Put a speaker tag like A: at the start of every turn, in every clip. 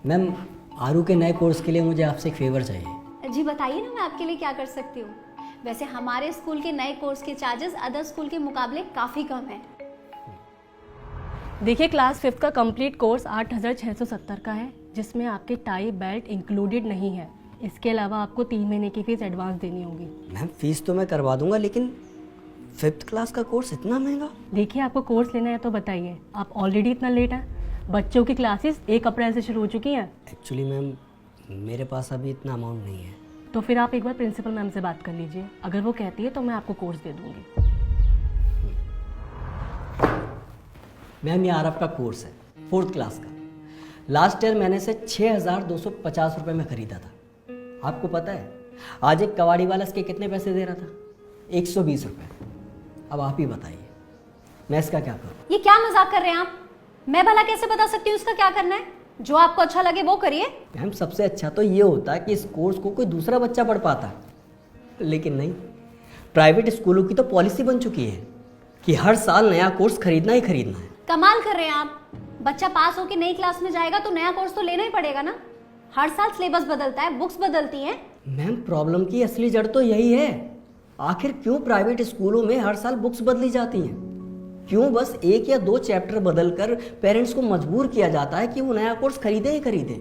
A: Ma'am, आरू के नए course के लिए मुझे आपसे एक फेवर चाहिए।
B: जी बताइए ना, मैं आपके लिए क्या कर सकती हूँ। वैसे हमारे स्कूल के नए कोर्स के चार्जेस अदर स्कूल के मुकाबले काफ़ी कम है।
C: देखिए, क्लास 5 का कंप्लीट कोर्स 8,670 का है, जिसमें आपके टाई बेल्ट इंक्लूडेड नहीं है। इसके अलावा आपको 3 महीने की फीस एडवांस देनी होगी।
A: मैम, फीस तो मैं करवा दूंगा, लेकिन 5th क्लास का कोर्स इतना महंगा?
C: देखिए, आपको कोर्स लेना है तो बताइए। आप ऑलरेडी इतना लेट हैं। बच्चों की क्लासेस 1 अप्रैल से शुरू हो चुकी हैं।
A: एक्चुअली मैम, मेरे पास अभी इतना अमाउंट नहीं है।
C: तो फिर आप एक बार प्रिंसिपल मैम से बात कर लीजिए। अगर वो कहती है तो मैं आपको कोर्स दे दूंगी।
A: मैम, ये आरब का कोर्स है 4th क्लास का। लास्ट ईयर मैंने इसे 6,250 रुपये में ख़रीदा था। आपको पता है आज एक कबाड़ी वाला इसके कितने पैसे दे रहा था? 120 रुपये। अब आप ही बताइए, मैं इसका क्या करूँ?
B: ये क्या मजाक कर रहे हैं आप? मैं भला कैसे बता सकती हूँ इसका क्या करना है? जो आपको अच्छा लगे वो करिए।
A: मैम, सबसे अच्छा तो ये होता है कि इस कोर्स को कोई दूसरा बच्चा पढ़ पाता, लेकिन नहीं। प्राइवेट स्कूलों की तो पॉलिसी बन चुकी है कि हर साल नया कोर्स खरीदना ही खरीदना है।
B: कमाल कर रहे हैं आप। बच्चा पास होकर नई क्लास में जाएगा तो नया कोर्स तो लेना ही पड़ेगा ना। हर साल सिलेबस बदलता है, बुक्स बदलती हैं।
A: मैम, प्रॉब्लम की असली जड़ तो यही है। आखिर क्यों प्राइवेट स्कूलों में हर साल बुक्स बदली जाती हैं? क्यों बस 1 या 2 चैप्टर बदलकर पेरेंट्स को मजबूर किया जाता है कि वो नया कोर्स खरीदे ही खरीदे?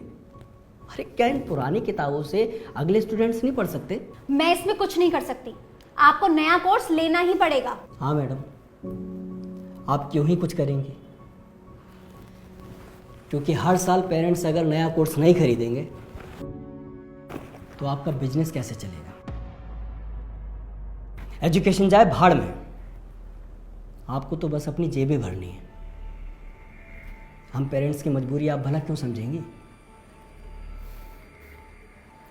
A: अरे क्या इन पुरानी किताबों से अगले स्टूडेंट्स नहीं पढ़ सकते?
B: मैं इसमें कुछ नहीं कर सकती। आपको नया कोर्स लेना ही पड़ेगा।
A: हाँ मैडम, आप क्यों ही कुछ करेंगी? क्योंकि हर साल पेरेंट्स अगर नया कोर्स नहीं खरीदेंगे तो आपका बिजनेस कैसे चलेगा? एजुकेशन जाए भाड़ में, आपको तो बस अपनी जेबें भरनी है। हम पेरेंट्स की मजबूरी आप भला क्यों समझेंगी?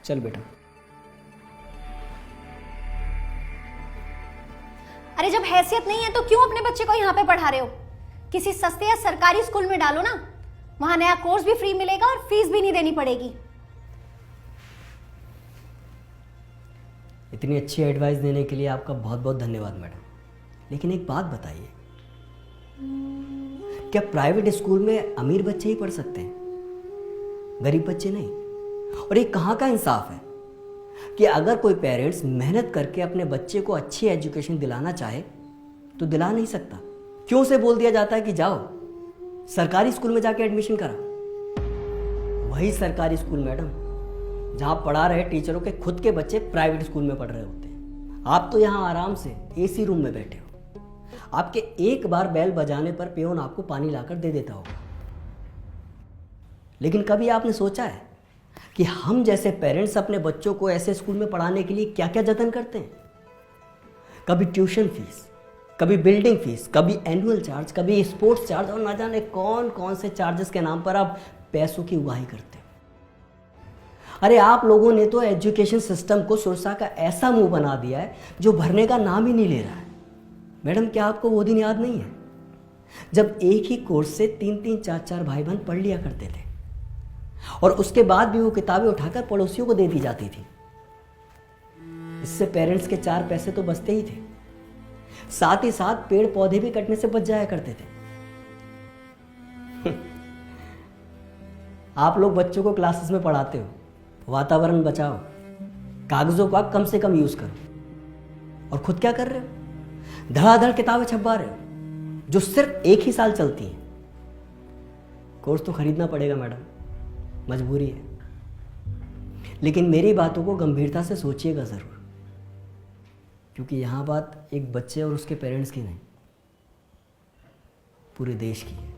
A: चल बेटा।
B: अरे जब हैसियत नहीं है तो क्यों अपने बच्चे को यहाँ पे पढ़ा रहे हो? किसी सस्ते या सरकारी स्कूल में डालो ना। वहां नया कोर्स भी फ्री मिलेगा और फीस भी नहीं देनी पड़ेगी।
A: इतनी अच्छी एडवाइस देने के लिए आपका बहुत बहुत धन्यवाद मैडम। लेकिन एक बात बताइए, क्या प्राइवेट स्कूल में अमीर बच्चे ही पढ़ सकते हैं, गरीब बच्चे नहीं? और ये कहाँ का इंसाफ है कि अगर कोई पेरेंट्स मेहनत करके अपने बच्चे को अच्छी एजुकेशन दिलाना चाहे तो दिला नहीं सकता? क्यों से बोल दिया जाता है कि जाओ सरकारी स्कूल में जाके एडमिशन करा? वही सरकारी स्कूल मैडम जहाँ पढ़ा रहे टीचरों के खुद के बच्चे प्राइवेट स्कूल में पढ़ रहे होते हैं। आप तो यहाँ आराम से एसी रूम में बैठे हो। आपके एक बार बेल बजाने पर पियोन आपको पानी लाकर दे देता होगा। लेकिन कभी आपने सोचा है कि हम जैसे पेरेंट्स अपने बच्चों को ऐसे स्कूल में पढ़ाने के लिए क्या क्या जतन करते हैं? कभी ट्यूशन फीस, कभी बिल्डिंग फीस, कभी एनुअल चार्ज, कभी स्पोर्ट्स चार्ज, और ना जाने कौन कौन से चार्जेस के नाम पर आप पैसों की उगाही करते हो। अरे आप लोगों ने तो एजुकेशन सिस्टम को सुरसा का ऐसा मुंह बना दिया है जो भरने का नाम ही नहीं ले रहा है। मैडम, क्या आपको वो दिन याद नहीं है जब एक ही कोर्स से 3-3, 4-4 भाई बहन पढ़ लिया करते थे और उसके बाद भी वो किताबें उठाकर पड़ोसियों को दे दी जाती थी? इससे पेरेंट्स के 4 पैसे तो बचते ही थे, साथ ही साथ पेड़ पौधे भी कटने से बच जाया करते थे। आप लोग बच्चों को क्लासेस में पढ़ाते हो वातावरण बचाओ, कागजों का कम से कम यूज करो, और खुद क्या कर रहे हो? धड़ाधड़ किताबें छपवा रहे हो जो सिर्फ 1 ही साल चलती हैं। कोर्स तो खरीदना पड़ेगा मैडम, मजबूरी है। लेकिन मेरी बातों को गंभीरता से सोचिएगा जरूर, क्योंकि यहां बात एक बच्चे और उसके पेरेंट्स की नहीं, पूरे देश की है।